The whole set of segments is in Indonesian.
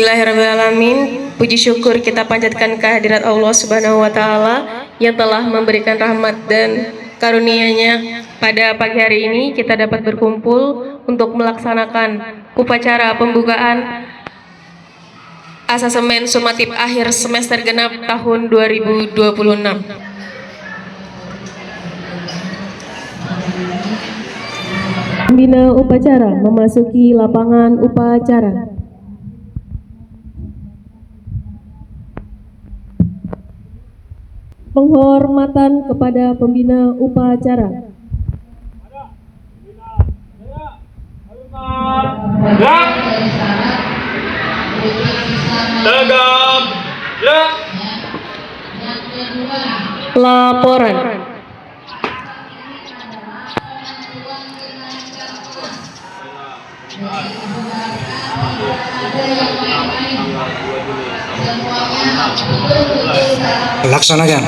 Bismillahirrahmanirrahim. Puji syukur kita panjatkan kehadirat Allah Subhanahu wa taala yang telah memberikan rahmat dan karunia-Nya. Pada pagi hari ini kita dapat berkumpul untuk melaksanakan upacara pembukaan asesmen sumatif akhir semester genap tahun 2026. Pembina upacara memasuki lapangan upacara. Penghormatan kepada pembina upacara. Tegap. Laporan. Laksanakan.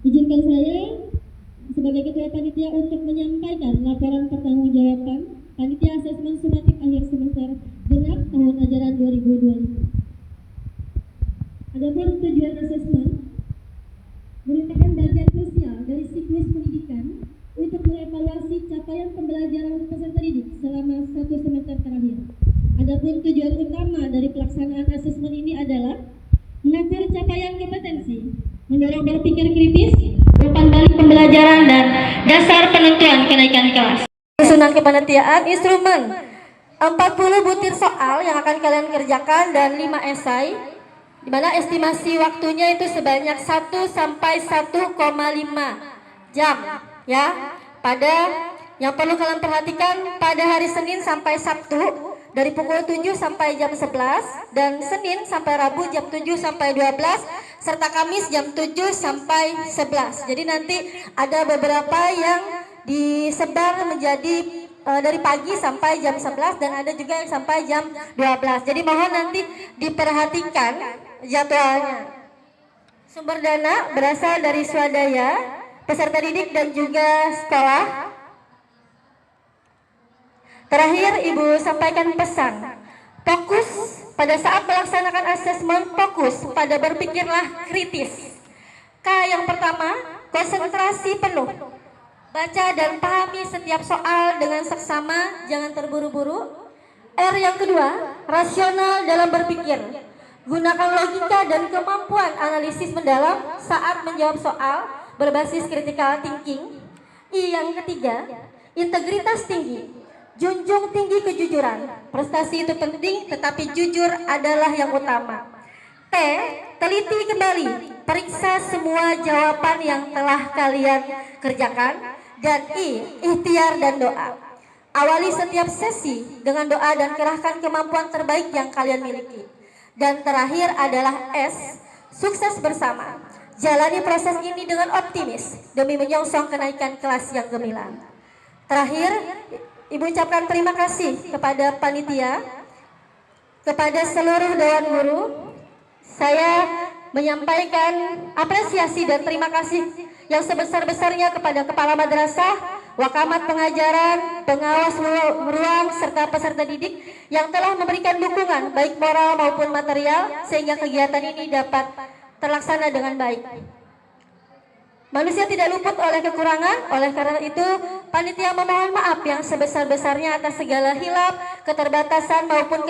Izinkan saya sebagai Ketua Panitia untuk menyampaikan laporan pertanggungjawaban Panitia Asesmen Sumatif akhir semester genap tahun ajaran 2025. Adapun tujuan asesmen merupakan bagian krusial dari siklus pendidikan untuk mengevaluasi capaian pembelajaran peserta didik selama 1 semester terakhir. Adapun tujuan utama dari pelaksanaan asesmen ini adalah mengukur capaian kompetensi, mendorong berpikir kritis, umpan balik pembelajaran, dan dasar penentuan kenaikan kelas. Susunan kepanitiaan instrumen 40 butir soal yang akan kalian kerjakan dan 5 esai, di mana estimasi waktunya itu sebanyak 1 sampai 1,5 jam ya. Pada yang perlu kalian perhatikan, pada hari Senin sampai Sabtu dari pukul 7 sampai jam 11, dan Senin sampai Rabu jam 7 sampai 12, serta Kamis jam 7 sampai 11. Jadi nanti ada beberapa yang disebar menjadi dari pagi sampai jam 11 dan ada juga yang sampai jam 12. Jadi mohon nanti diperhatikan jadwalnya. Sumber dana berasal dari swadaya, peserta didik dan juga sekolah. Terakhir, Ibu sampaikan pesan. Fokus pada saat melaksanakan asesmen, fokus pada berpikirlah kritis. K yang pertama, konsentrasi penuh. Baca dan pahami setiap soal dengan seksama, jangan terburu-buru. R yang kedua, rasional dalam berpikir. Gunakan logika dan kemampuan analisis mendalam saat menjawab soal berbasis critical thinking. I yang ketiga, integritas tinggi. Junjung tinggi kejujuran. Prestasi itu penting, tetapi jujur adalah yang utama. T, teliti kembali. Periksa semua jawaban yang telah kalian kerjakan. Dan I, ikhtiar dan doa. Awali setiap sesi dengan doa dan kerahkan kemampuan terbaik yang kalian miliki. Dan terakhir adalah S, sukses bersama. Jalani proses ini dengan optimis demi menyongsong kenaikan kelas yang gemilang. Terakhir, Ibu ucapkan terima kasih kepada panitia, kepada seluruh dewan guru. Saya menyampaikan apresiasi dan terima kasih yang sebesar-besarnya kepada kepala madrasah, wakamat pengajaran, pengawas ruang, serta peserta didik yang telah memberikan dukungan baik moral maupun material sehingga kegiatan ini dapat terlaksana dengan baik. Manusia tidak luput oleh kekurangan, oleh karena itu panitia memohon maaf yang sebesar-besarnya atas segala hilaf, keterbatasan maupun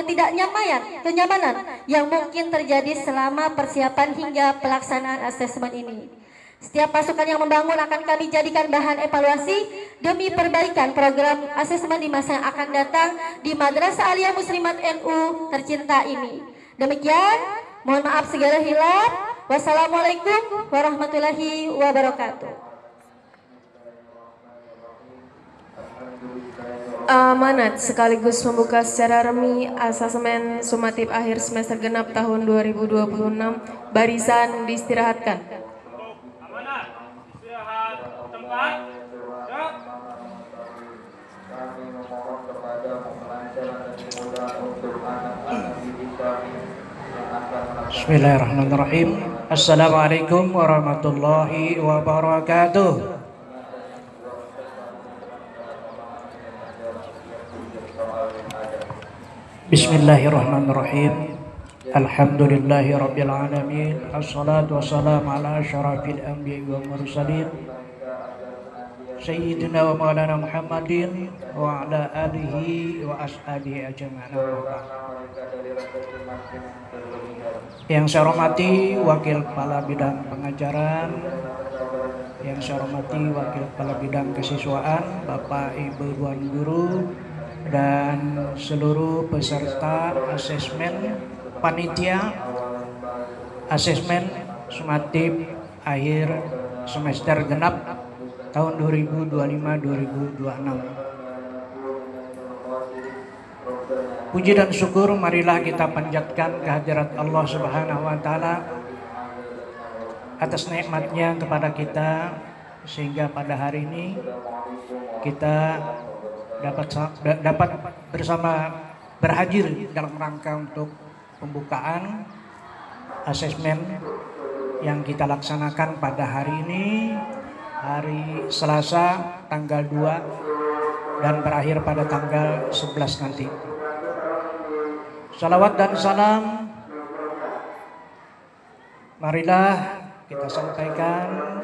kenyamanan yang mungkin terjadi selama persiapan hingga pelaksanaan asesmen ini. Setiap masukan yang membangun akan kami jadikan bahan evaluasi demi perbaikan program asesmen di masa yang akan datang di Madrasah Aliyah Muslimat NU tercinta ini. Demikian, mohon maaf segala hilaf. Wassalamualaikum warahmatullahi wabarakatuh. Amanat sekaligus membuka secara resmi asesmen sumatif akhir semester genap tahun 2026. Barisan diistirahatkan. Amanat, istirahat tempat. Kami memohon kepada pembelajaran dan kemudahan untuk anak-anak didik kami yang akan melaksanakan. Bismillahirrahmanirrahim. Assalamualaikum warahmatullahi wabarakatuh. Bismillahirrahmanirrahim. Alhamdulillahi rabbil alamin. Assalatu wassalamu ala asyrafil anbiya'i wal mursalin Sayyidina wa maulana Muhammadin wa ala alihi wa ashabihi ajma'in. Yang saya hormati Wakil Kepala Bidang Pengajaran, yang saya hormati Wakil Kepala Bidang Kesiswaan, Bapak Ibu Tuan Guru, dan seluruh peserta asesmen panitia asesmen sumatif akhir semester genap tahun 2025-2026. Puji dan syukur marilah kita panjatkan kehadirat Allah Subhanahu wa taala atas nikmatnya kepada kita, sehingga pada hari ini kita dapat bersama berhadir dalam rangka untuk pembukaan asesmen yang kita laksanakan pada hari ini, hari Selasa tanggal 2 dan berakhir pada tanggal 11 nanti. Salawat dan salam marilah kita sampaikan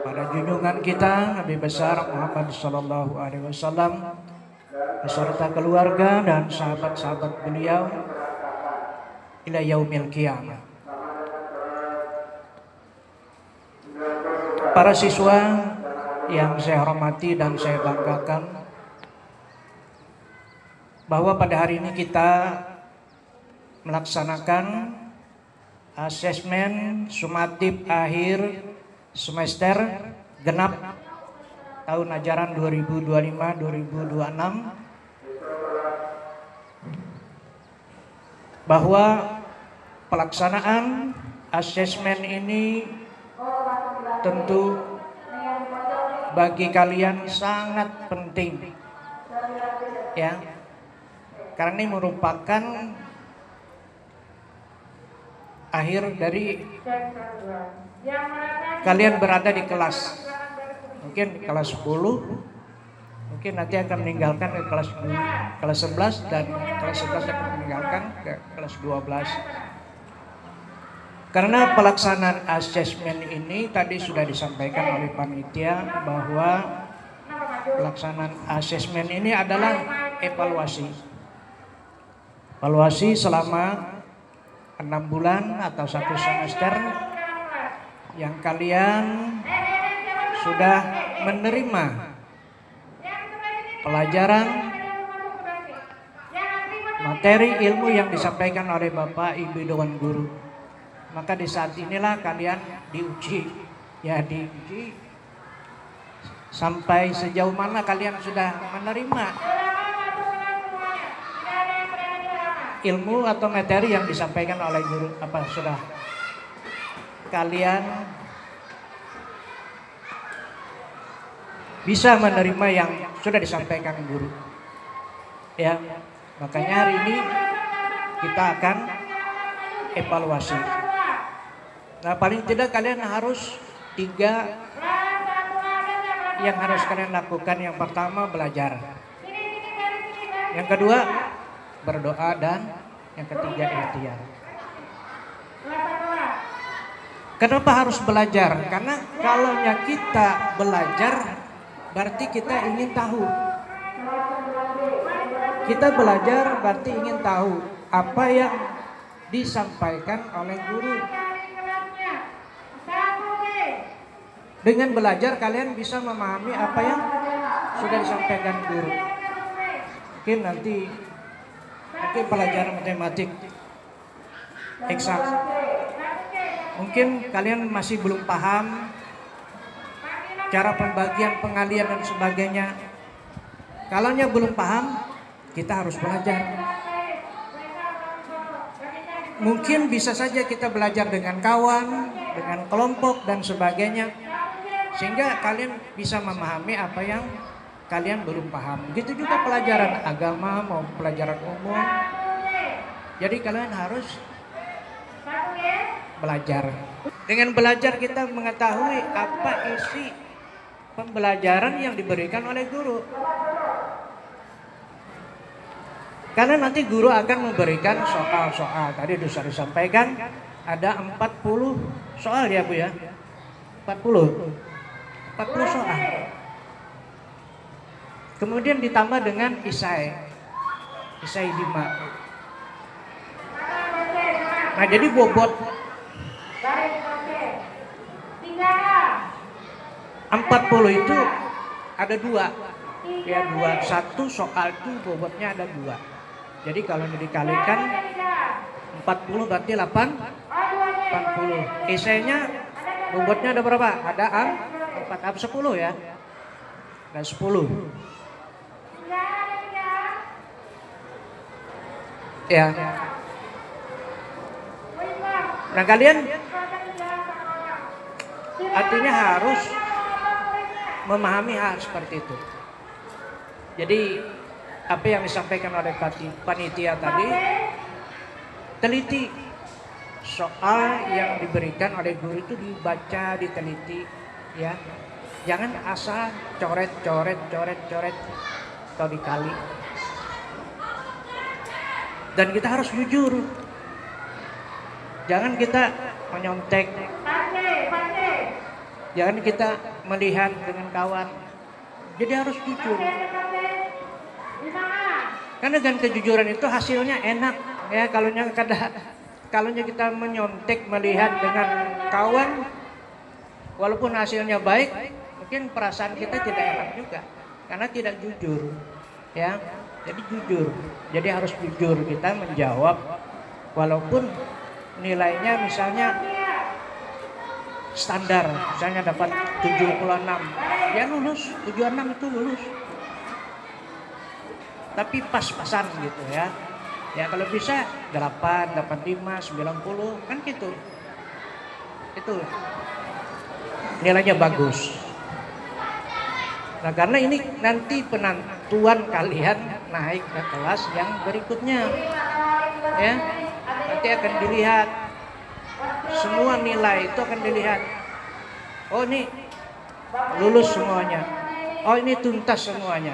pada junjungan kita Nabi besar Muhammad sallallahu alaihi wasallam beserta keluarga dan sahabat-sahabat beliau ila yaumil qiyamah. Para siswa yang saya hormati dan saya banggakan, bahwa pada hari ini kita melaksanakan asesmen sumatif akhir semester genap tahun ajaran 2025-2026, bahwa pelaksanaan asesmen ini tentu bagi kalian sangat penting, ya, karena ini merupakan akhir dari kalian berada di kelas, mungkin kelas 10, mungkin nanti akan meninggalkan ke kelas 11, dan kelas 11 akan meninggalkan ke kelas 12. Karena pelaksanaan asesmen ini tadi sudah disampaikan oleh panitia bahwa pelaksanaan asesmen ini adalah evaluasi selama 6 bulan atau 1 semester yang kalian sudah menerima pelajaran materi ilmu yang disampaikan oleh Bapak Ibu Dewan Guru. Maka di saat inilah kalian diuji sampai sejauh mana kalian sudah menerima ilmu atau materi yang disampaikan oleh guru, apa sudah kalian bisa menerima yang sudah disampaikan guru, ya. Makanya hari ini kita akan evaluasi. Nah, paling tidak kalian harus 3 yang harus kalian lakukan. Yang pertama belajar, yang kedua berdoa, dan yang ketiga ikhtiar. Kenapa harus belajar? Karena kalau kita belajar berarti kita ingin tahu. Kita belajar berarti ingin tahu apa yang disampaikan oleh guru. Dengan belajar kalian bisa memahami apa yang sudah disampaikan guru. Mungkin pelajaran matematik eksak, mungkin kalian masih belum paham cara pembagian, pengalian dan sebagainya. Kalau belum paham, kita harus belajar. Mungkin bisa saja kita belajar dengan kawan, dengan kelompok dan sebagainya, sehingga kalian bisa memahami apa yang kalian belum paham. Gitu juga pelajaran agama maupun pelajaran umum. Jadi kalian harus belajar. Dengan belajar kita mengetahui apa isi pembelajaran yang diberikan oleh guru. Karena nanti guru akan memberikan soal-soal. Tadi sudah disampaikan ada 40 soal ya Bu ya. 40 soal. Kemudian ditambah dengan isai 5. Nah jadi bobot 40 itu ada 2. Ya 2. Satu soal itu bobotnya ada 2. Jadi kalau dikalikan 40 berarti 80. Esainya bobotnya ada berapa? Ada 4 10 ya. Ada 10. Ya. Nah kalian artinya harus memahami hal seperti itu. Jadi apa yang disampaikan oleh panitia tadi, teliti soal yang diberikan oleh guru itu dibaca, diteliti, ya. Jangan asal coret atau dikali. Dan kita harus jujur. Jangan kita menyontek. Jangan kita melihat dengan kawan. Jadi harus jujur. Karena dengan kejujuran itu hasilnya enak. Ya, kalau kita menyontek melihat dengan kawan, walaupun hasilnya baik, mungkin perasaan kita tidak enak juga. Karena tidak jujur. Ya, jadi jujur. Jadi harus jujur kita menjawab, walaupun nilainya misalnya standar, misalnya dapat 76, ya lulus, 76 itu lulus. Tapi pas-pasan gitu ya. Ya kalau bisa 8, 85, 90 kan gitu. Itu nilainya bagus. Nah karena ini nanti penentuan kalian naik ke kelas yang berikutnya. Ya. Nanti akan dilihat. Semua nilai itu akan dilihat. Oh ini lulus semuanya. Oh ini tuntas semuanya.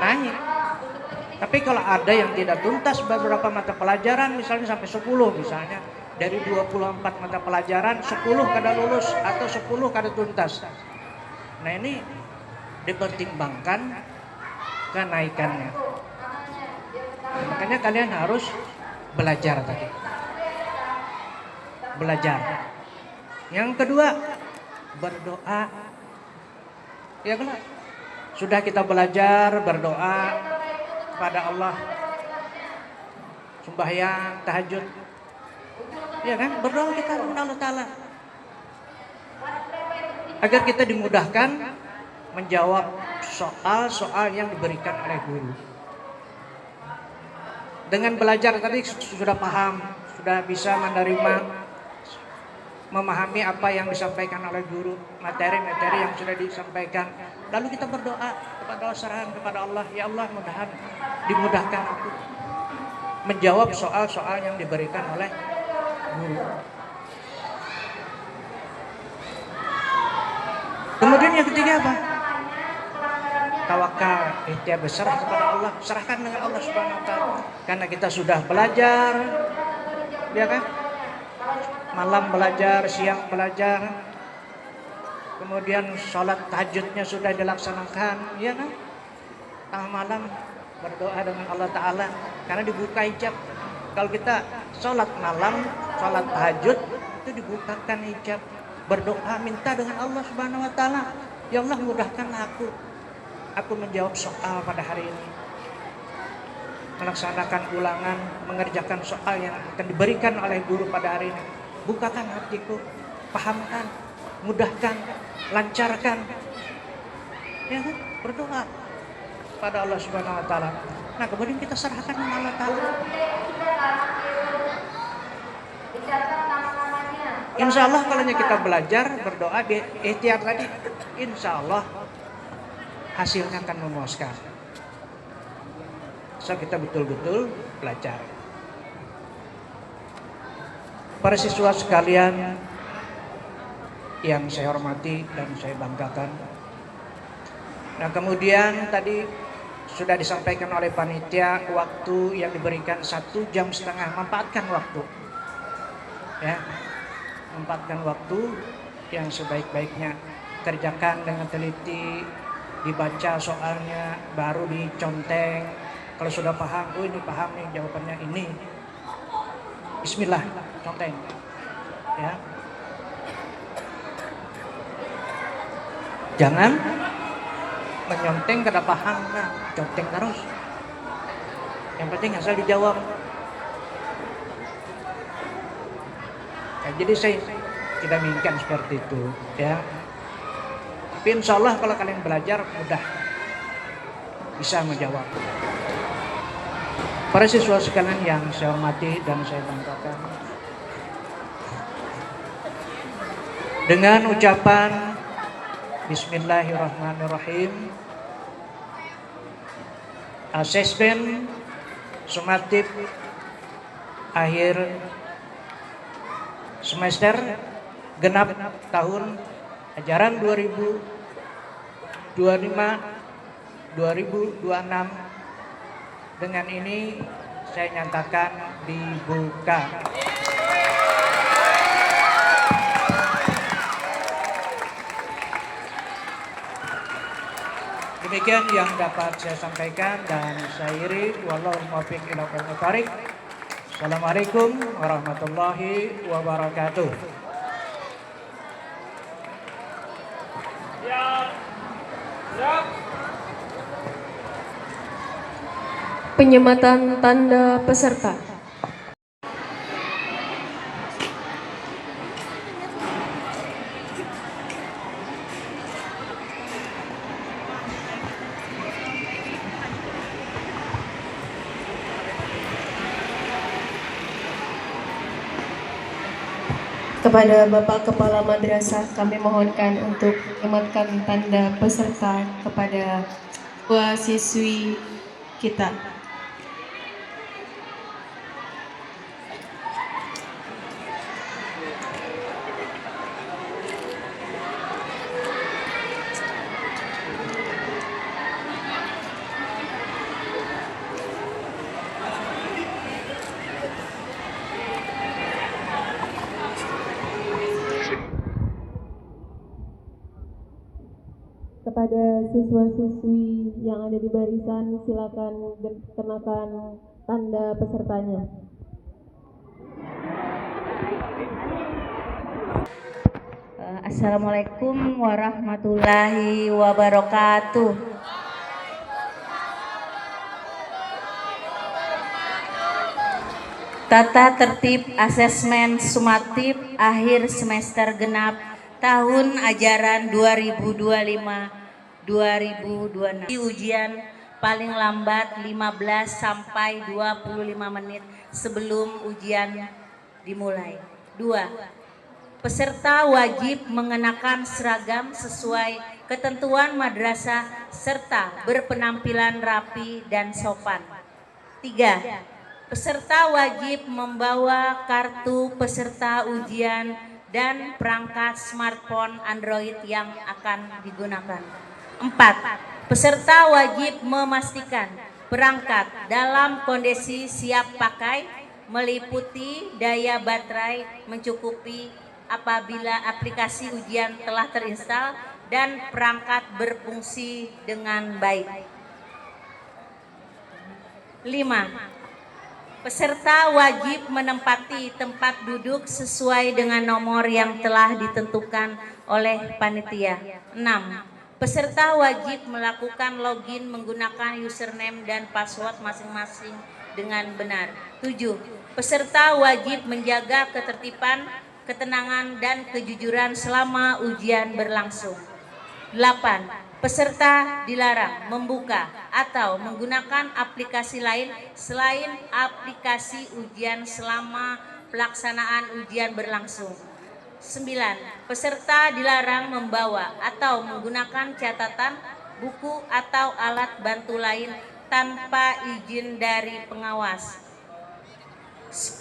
Naik. Tapi kalau ada yang tidak tuntas beberapa mata pelajaran, misalnya sampai 10 misalnya, dari 24 mata pelajaran 10 kada lulus atau 10 kada tuntas. Nah ini dipertimbangkan kenaikannya. Makanya kalian harus belajar tadi. Belajar. Yang kedua, berdoa. Ya kan? Sudah kita belajar berdoa kepada Allah. Sembahyang, tahajud. Ya kan? Berdoa kita kepada Allah Ta'ala. Agar kita dimudahkan menjawab soal-soal yang diberikan oleh guru. Dengan belajar tadi sudah paham, sudah bisa menerima, memahami apa yang disampaikan oleh guru, materi-materi yang sudah disampaikan. Lalu kita berdoa kepada Allah, serahkan kepada Allah, ya Allah mudahan dimudahkan aku menjawab soal-soal yang diberikan oleh guru. Kemudian yang ketiga apa? Tawakal, ikhtiar berserah kepada Allah, serahkan dengan Allah Subhanahu wa taala. Karena kita sudah belajar, ya kan? Malam belajar, siang belajar. Kemudian sholat tahajudnya sudah dilaksanakan, ya kan? Tengah malam berdoa dengan Allah Ta'ala karena dibuka hijab. Kalau kita sholat malam, sholat tahajud itu dibukakan hijab. Berdoa minta dengan Allah Subhanahu wa taala, ya Allah mudahkan aku menjawab soal pada hari ini. Melaksanakan ulangan, mengerjakan soal yang akan diberikan oleh guru pada hari ini. Bukakan hatiku, pahamkan, mudahkan, lancarkan. Ya kan? Berdoa pada Allah Subhanahu wa taala. Nah, kemudian kita serahkan kepada Allah Ta'ala. Insya Allah kalau kita belajar, berdoa, ikhtiar tadi, insya Allah hasilnya akan memuaskan. So kita betul-betul belajar. Para siswa sekalian yang saya hormati dan saya banggakan. Nah kemudian tadi sudah disampaikan oleh panitia, waktu yang diberikan 1,5 jam, manfaatkan waktu. Ya, manfaatkan waktu yang sebaik-baiknya. Kerjakan dengan teliti, dibaca soalnya, baru diconteng. Kalau sudah paham, oh ini paham nih jawabannya ini. Bismillah, conteng. Ya. Jangan menyonteng kada paham, nah, conteng terus. Yang penting asal dijawab. Ya, jadi saya tidak menginginkan seperti itu, ya. Tapi insya Allah kalau kalian belajar mudah bisa menjawab. Para siswa sekalian yang saya hormati dan saya banggakan, dengan ucapan Bismillahirrahmanirrahim, asesmen sumatif akhir semester genap tahun ajaran 2025-2026 dengan ini saya nyatakan dibuka. Demikian yang dapat saya sampaikan dan saya akhiri. Wallahu muwaffiq ila aqwamit thoriq. Assalamualaikum warahmatullahi wabarakatuh. Siap. Siap. Penyematan tanda peserta. Kepada Bapak Kepala Madrasah kami mohonkan untuk menyematkan tanda peserta kepada dua siswi kita. Kepada siswa-siswi yang ada di barisan, silakan kenakan tanda pesertanya. Assalamualaikum warahmatullahi wabarakatuh. Tata tertib asesmen sumatif akhir semester genap tahun ajaran 2025-2026. Ujian paling lambat 15 sampai 25 menit sebelum ujian dimulai. 2. Peserta wajib mengenakan seragam sesuai ketentuan madrasah serta berpenampilan rapi dan sopan. 3. Peserta wajib membawa kartu peserta ujian dan perangkat smartphone Android yang akan digunakan. 4. Peserta wajib memastikan perangkat dalam kondisi siap pakai, meliputi daya baterai mencukupi apabila aplikasi ujian telah terinstal dan perangkat berfungsi dengan baik. 5. Peserta wajib menempati tempat duduk sesuai dengan nomor yang telah ditentukan oleh panitia. 6. Peserta wajib melakukan login menggunakan username dan password masing-masing dengan benar. 7. Peserta wajib menjaga ketertiban, ketenangan, dan kejujuran selama ujian berlangsung. 8. Peserta dilarang membuka atau menggunakan aplikasi lain selain aplikasi ujian selama pelaksanaan ujian berlangsung. 9. Peserta dilarang membawa atau menggunakan catatan, buku, atau alat bantu lain tanpa izin dari pengawas. 10.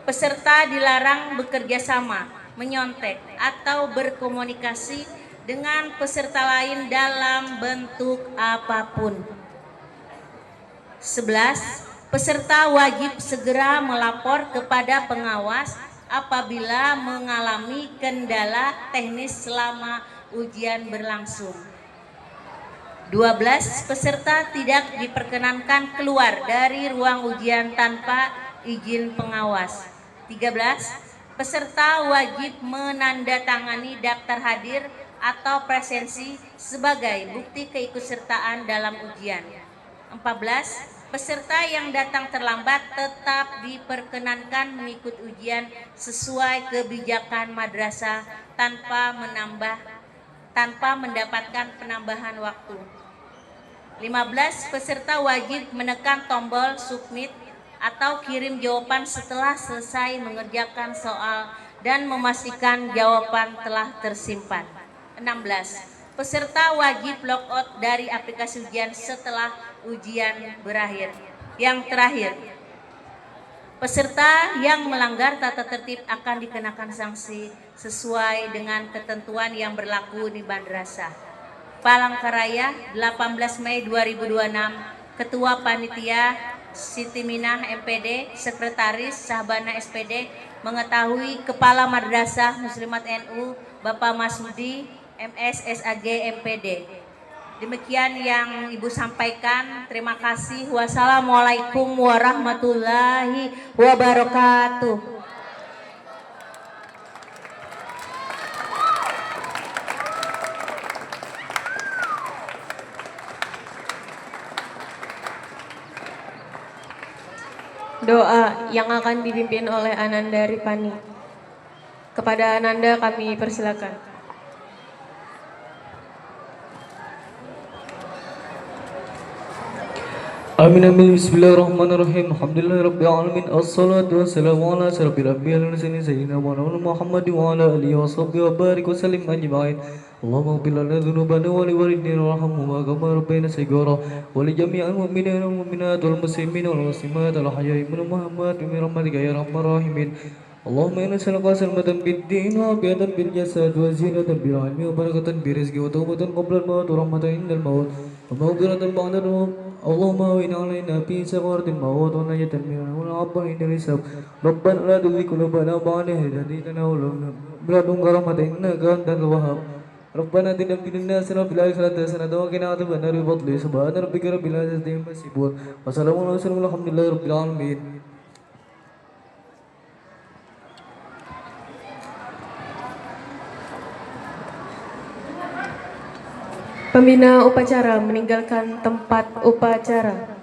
Peserta dilarang bekerja sama, menyontek, atau berkomunikasi dengan peserta lain dalam bentuk apapun. 11. Peserta wajib segera melapor kepada pengawas apabila mengalami kendala teknis selama ujian berlangsung. 12. Peserta tidak diperkenankan keluar dari ruang ujian tanpa izin pengawas. 13. Peserta wajib menandatangani daftar hadir atau presensi sebagai bukti keikutsertaan dalam ujian. 14. Peserta yang datang terlambat tetap diperkenankan mengikut ujian sesuai kebijakan madrasah tanpa mendapatkan penambahan waktu. 15. Peserta wajib menekan tombol submit atau kirim jawaban setelah selesai mengerjakan soal dan memastikan jawaban telah tersimpan. 16. Peserta wajib logout dari aplikasi ujian setelah ujian berakhir. Yang terakhir, peserta yang melanggar tata tertib akan dikenakan sanksi sesuai dengan ketentuan yang berlaku di madrasah. Palangkaraya, 18 Mei 2026, Ketua Panitia Siti Minah MPD, Sekretaris Sahbana SPD, mengetahui Kepala Madrasah Muslimat NU Bapak Masudi MS SAG MPD. Demikian yang Ibu sampaikan. Terima kasih. Wassalamualaikum warahmatullahi wabarakatuh. Doa yang akan dipimpin oleh Ananda Ripani. Kepada Ananda kami persilakan. Amin amin bismillahirrahmanirrahim alhamdulillahi rabbil alamin assalatu wassalamu ala asyrafil anbiya'i wal mursalin sayyidina Muhammad wa ala alihi wa sahbihi wa barik wa sallim ajma'in Allahumma ighfir lana dhunubana wa li walidayna warhamhuma kama rabbayana shighara wa li jami'il mu'minina wal mu'minat wal muslimina wal muslimat al ahya'i minhum wa amwat bi rahmatika ya arhamar rahimin Allahumma inna nas'aluka salamatan fid din wa afiyatan fil jasad wa zinatan bil ilmi wa barakatan bi rizqi wa tawbatan qabla al-maut wa rahmatan indal maut wa maghfiratan ba'da al-maut Allahumma wa inna alaina fi sakratil maut wa najatan min al-'adab indal hisab Rabbana la tuzigh qulubana ba'da idh hadaytana wa hab lana rahmatan innaka antal wahhab Rabbana atina fid dunya hasanatan wa fil akhirati hasanatan wa qina adzaban nar bi fadli subhana rabbika rabbil izzati amma yasifun wa salamun ala mursalin walhamdulillahi rabbil alamin. Pembina upacara meninggalkan tempat upacara.